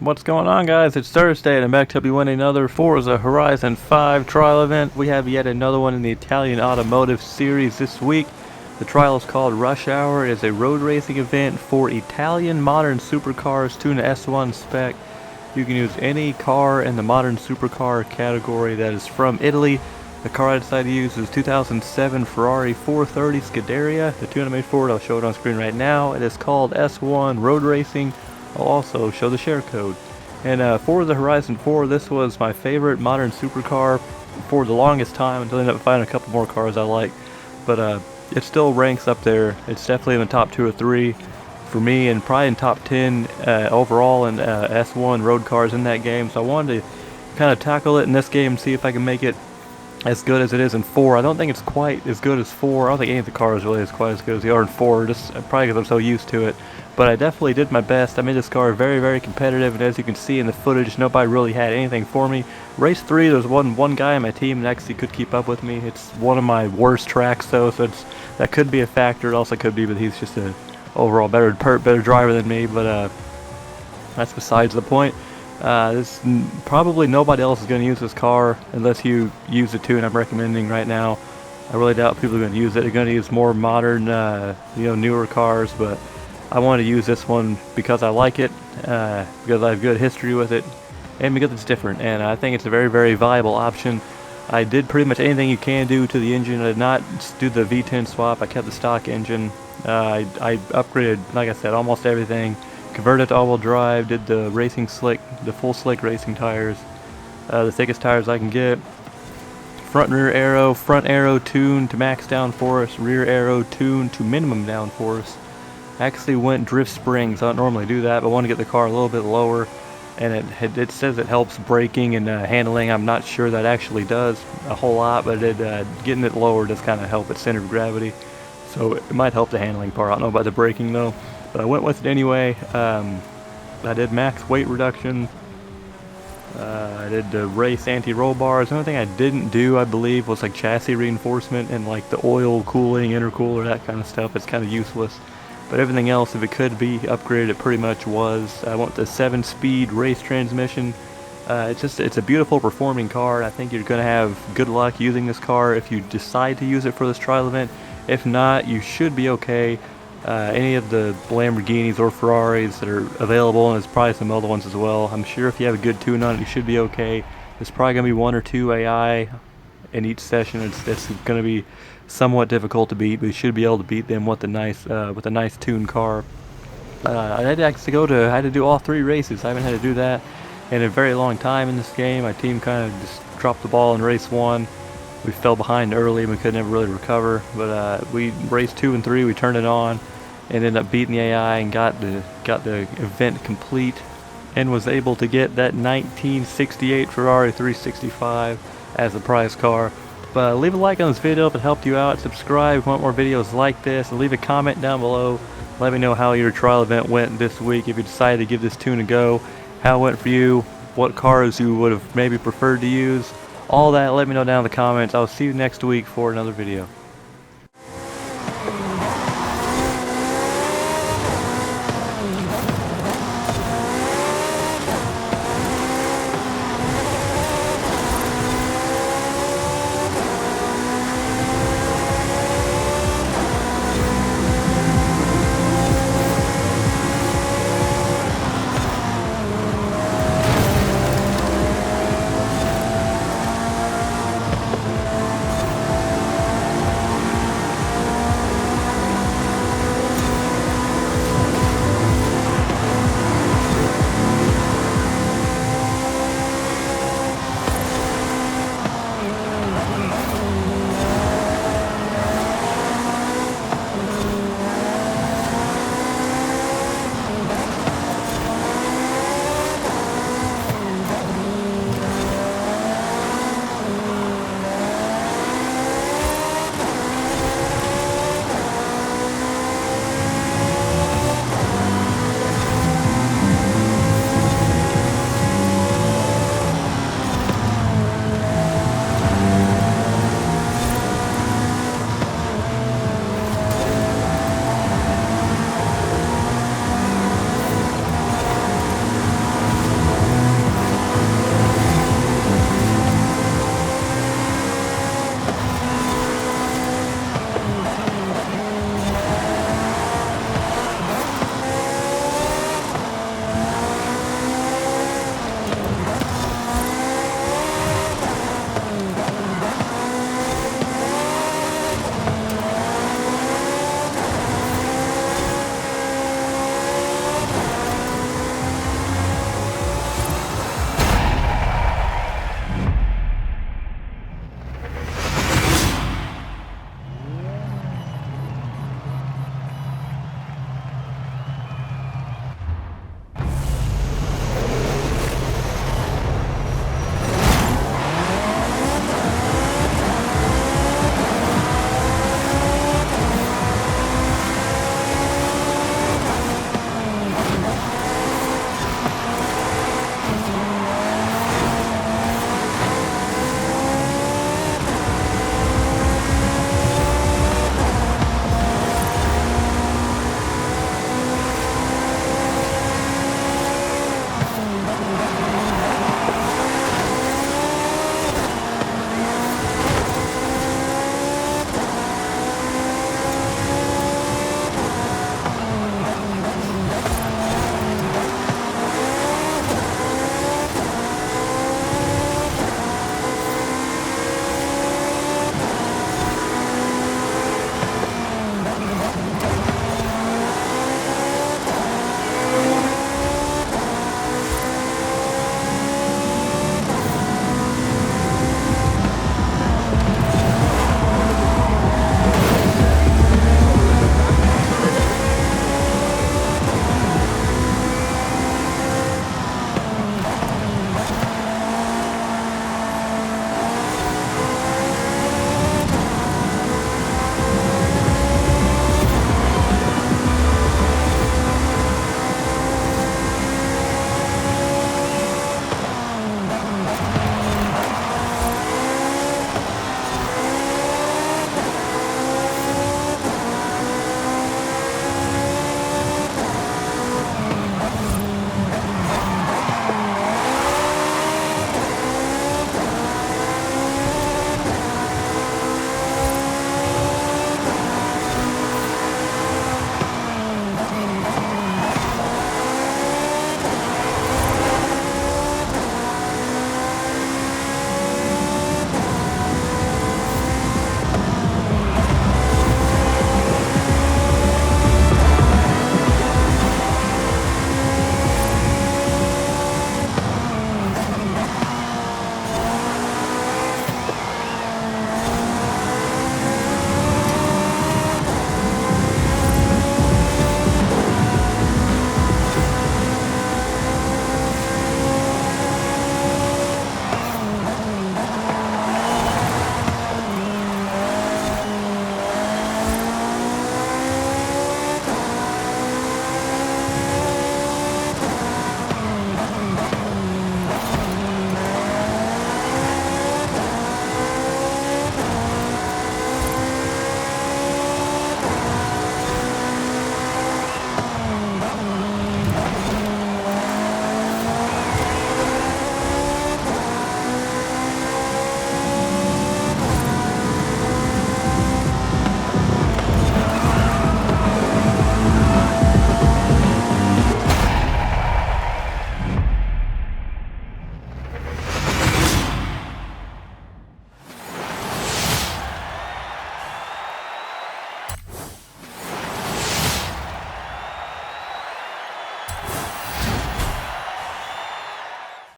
What's going on, guys? It's Thursday and I'm back to help you win another Forza Horizon 5 trial event. We have yet another one in the Italian Automotive Series this week. The trial is called Rush Hour. It is a road racing event for Italian modern supercars tuned to S1 spec. You can use any car in the modern supercar category that is from Italy. The car I decided to use is 2007 Ferrari 430 Scuderia. The tune I made for it, I'll show it on screen right now. It is called S1 Road Racing. I'll also show the share code. And Forza Horizon 4, this was my favorite modern supercar for the longest time until I ended up finding a couple more cars I like. But it still ranks up there. It's definitely in the top 2 or 3 for me, and probably in top 10 overall in S1 road cars in that game. So I wanted to kind of tackle it in this game and see if I can make it as good as it is in 4. I don't think it's quite as good as 4. I don't think any of the cars really is quite as good as they are in 4, just probably because I'm so used to it. But I definitely did my best. I made this car very, very competitive, and as you can see in the footage, nobody really had anything for me. Race 3, there was one guy on my team that actually could keep up with me. It's one of my worst tracks, though, so that could be a factor. It also could be, but he's just an overall better driver than me, but that's besides the point. Probably nobody else is going to use this car unless you use the tune I'm recommending right now. I really doubt people are going to use it. They're going to use more modern, newer cars, but I want to use this one because I like it, because I have good history with it, and because it's different, and I think it's a very, very viable option. I did pretty much anything you can do to the engine. I did not do the V10 swap. I kept the stock engine. I upgraded, like I said, almost everything. Converted to all-wheel drive, did the racing slick, the full slick racing tires, the thickest tires I can get. Front and rear aero, front aero tuned to max downforce, rear aero tuned to minimum downforce. Actually went drift springs. I don't normally do that, but I want to get the car a little bit lower, and it says it helps braking and handling. I'm not sure that actually does a whole lot, but getting it lower does kind of help its center of gravity, so it might help the handling part. I don't know about the braking though. But I went with it anyway. I did max weight reduction. I did the race anti-roll bars. The only thing I didn't do, I believe, was like chassis reinforcement and like the oil cooling, intercooler, that kind of stuff. It's kind of useless. But everything else, if it could be upgraded, it pretty much was. I went with the 7-speed race transmission. It's a beautiful performing car. I think you're going to have good luck using this car if you decide to use it for this trial event. If not, you should be okay. Any of the Lamborghinis or Ferraris that are available, and there's probably some other ones as well. I'm sure if you have a good tune on it, you should be okay. There's probably going to be 1 or 2 AI in each session. It's going to be somewhat difficult to beat, but you should be able to beat them with a nice tuned car. I had to do all 3 races. I haven't had to do that in a very long time in this game. My team kind of just dropped the ball in race 1. We fell behind early and we could never really recover, but we raced 2 and 3. We turned it on and ended up beating the AI and got the event complete, and was able to get that 1968 Ferrari 365 as the prize car. But leave a like on this video if it helped you out. Subscribe if you want more videos like this, and leave a comment down below. Let me know how your trial event went this week. If you decided to give this tune a go, how it went for you, what cars you would have maybe preferred to use. All that, let me know down in the comments. I'll see you next week for another video.